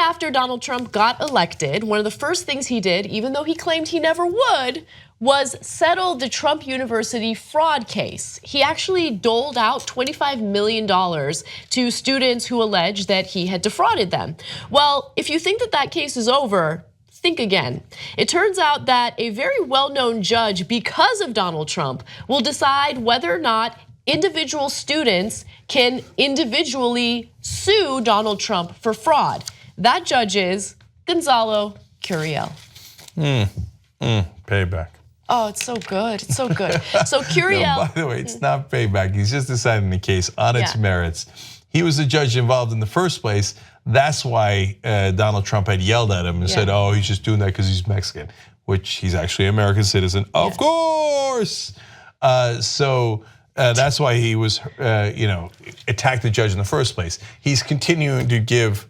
after Donald Trump got elected, one of the first things he did, even though he claimed he never would, was settle the Trump University fraud case. He actually doled out $25 million to students who alleged that he had defrauded them. Well, if you think that that case is over, think again. It turns out that a very well-known judge, because of Donald Trump, will decide whether or not individual students can individually sue Donald Trump for fraud. That judge is Gonzalo Curiel. Payback. Oh, it's so good. It's so good. So Curiel. No, by the way, it's not payback. He's just deciding the case on its merits. He was the judge involved in the first place. That's why Donald Trump had yelled at him and said, "Oh, he's just doing that because he's Mexican," which he's actually an American citizen, of course. So that's why he was, attacked the judge in the first place. He's continuing to give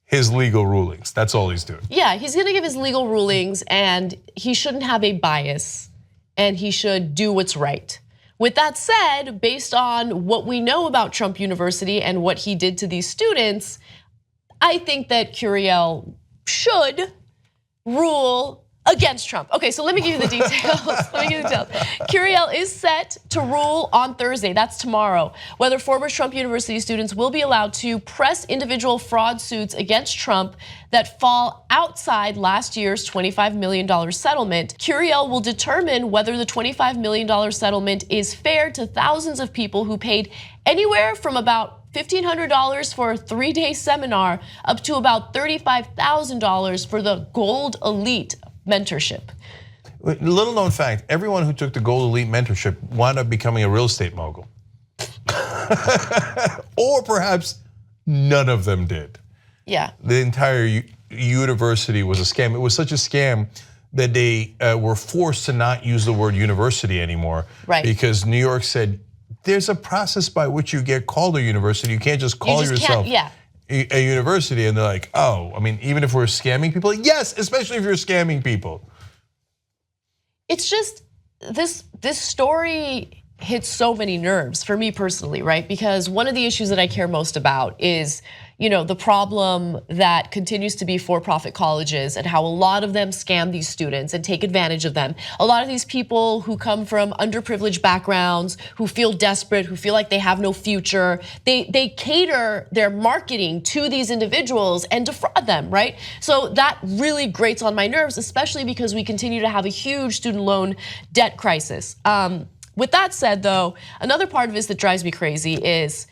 his legal rulings. That's all he's doing. Yeah, he's gonna give his legal rulings, and he shouldn't have a bias, and he should do what's right. With that said, based on what we know about Trump University and what he did to these students, I think that Curiel should rule against Trump. Okay, so let me give you the details. Curiel is set to rule on Thursday, that's tomorrow, whether former Trump University students will be allowed to press individual fraud suits against Trump that fall outside last year's $25 million settlement. Curiel will determine whether the $25 million settlement is fair to thousands of people who paid anywhere from about $1,500 for a 3-day seminar up to about $35,000 for the Gold Elite mentorship. Little known fact, everyone who took the Gold Elite mentorship wound up becoming a real estate mogul. Or perhaps none of them did. Yeah. The entire university was a scam. It was such a scam that they were forced to not use the word university anymore. Right. Because New York said, there's a process by which you get called a university. You can't just call yourself a university. And they're like, oh, I mean, even if we're scamming people, yes, especially if you're scamming people. It's just, this story hits so many nerves for me personally, right? Because one of the issues that I care most about is, the problem that continues to be for-profit colleges and how a lot of them scam these students and take advantage of them. A lot of these people who come from underprivileged backgrounds, who feel desperate, who feel like they have no future, they cater their marketing to these individuals and defraud them, right? So that really grates on my nerves, especially because we continue to have a huge student loan debt crisis. With that said though, another part of this that drives me crazy is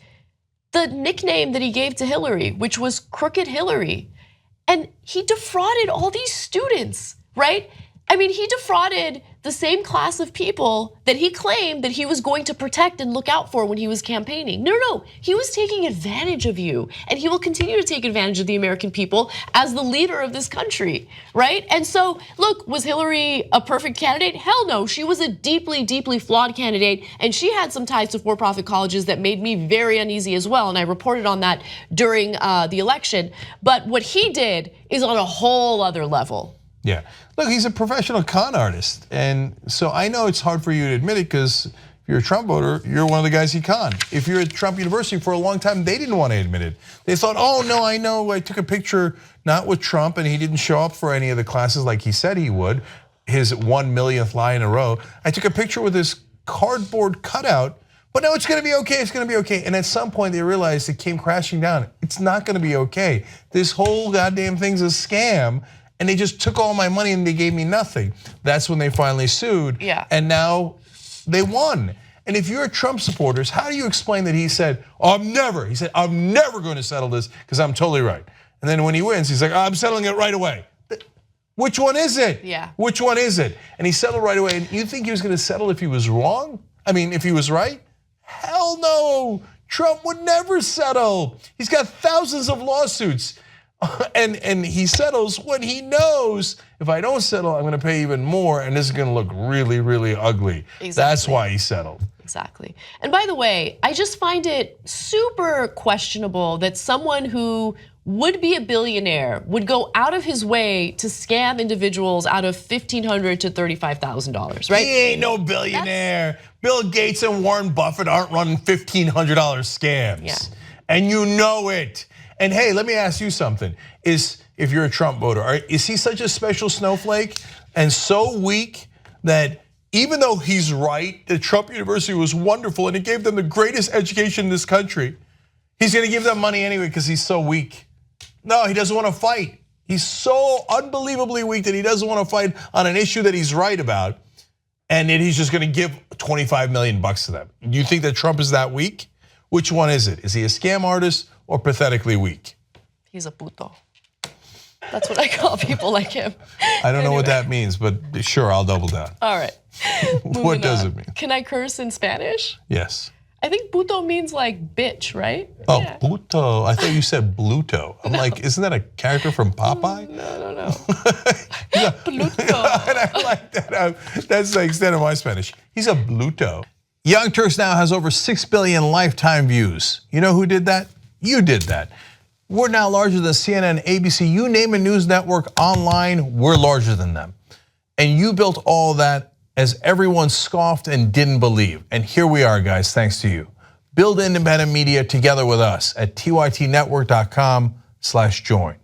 the nickname that he gave to Hillary, which was Crooked Hillary. And he defrauded all these students, right? I mean, he defrauded the same class of people that he claimed that he was going to protect and look out for when he was campaigning. No, he was taking advantage of you, and he will continue to take advantage of the American people as the leader of this country, right? And so, look, was Hillary a perfect candidate? Hell no, she was a deeply, deeply flawed candidate, and she had some ties to for-profit colleges that made me very uneasy as well, and I reported on that during the election. But what he did is on a whole other level. Yeah, look, he's a professional con artist. And so I know it's hard for you to admit it because if you're a Trump voter, you're one of the guys he conned. If you're at Trump University for a long time, they didn't want to admit it. They thought, oh no, I know, I took a picture not with Trump and he didn't show up for any of the classes like he said he would, his 1 millionth lie in a row. I took a picture with this cardboard cutout, but no, it's gonna be okay, it's gonna be okay. And at some point they realized it came crashing down. It's not gonna be okay. This whole goddamn thing's a scam. And they just took all my money and they gave me nothing. That's when they finally sued. Yeah. And now they won. And if you're a Trump supporters, how do you explain that he said, I'm never going to settle this because I'm totally right. And then when he wins, he's like, I'm settling it right away. Which one is it? Yeah. Which one is it? And he settled right away. And you think he was going to settle if he was wrong? I mean, if he was right? Hell no. Trump would never settle. He's got thousands of lawsuits. And he settles when he knows if I don't settle, I'm gonna pay even more and this is gonna look really, really ugly. Exactly. That's why he settled. Exactly. And by the way, I just find it super questionable that someone who would be a billionaire would go out of his way to scam individuals out of $1,500 to $35,000, right? He ain't no billionaire. Bill Gates and Warren Buffett aren't running $1,500 scams. Yeah. And you know it. And hey, let me ask you something. If you're a Trump voter, is he such a special snowflake and so weak that even though he's right, that Trump University was wonderful and it gave them the greatest education in this country, he's gonna give them money anyway because he's so weak? No, he doesn't want to fight. He's so unbelievably weak that he doesn't want to fight on an issue that he's right about, and then he's just gonna give $25 million to them. You think that Trump is that weak? Which one is it? Is he a scam artist or pathetically weak? He's a puto. That's what I call people like him. I don't know what that means, but sure, I'll double down. All right. What does it mean? Can I curse in Spanish? Yes. I think puto means like bitch, right? Oh, yeah. Puto. I thought you said Bluto. I'm like, isn't that a character from Popeye? No. Pluto. And I like that. That's the extent of my Spanish. He's a Bluto. Young Turks now has over 6 billion lifetime views. You know who did that? You did that. We're now larger than CNN, ABC, you name a news network online, we're larger than them. And you built all that as everyone scoffed and didn't believe. And here we are, guys, thanks to you. Build independent media together with us at tytnetwork.com/join.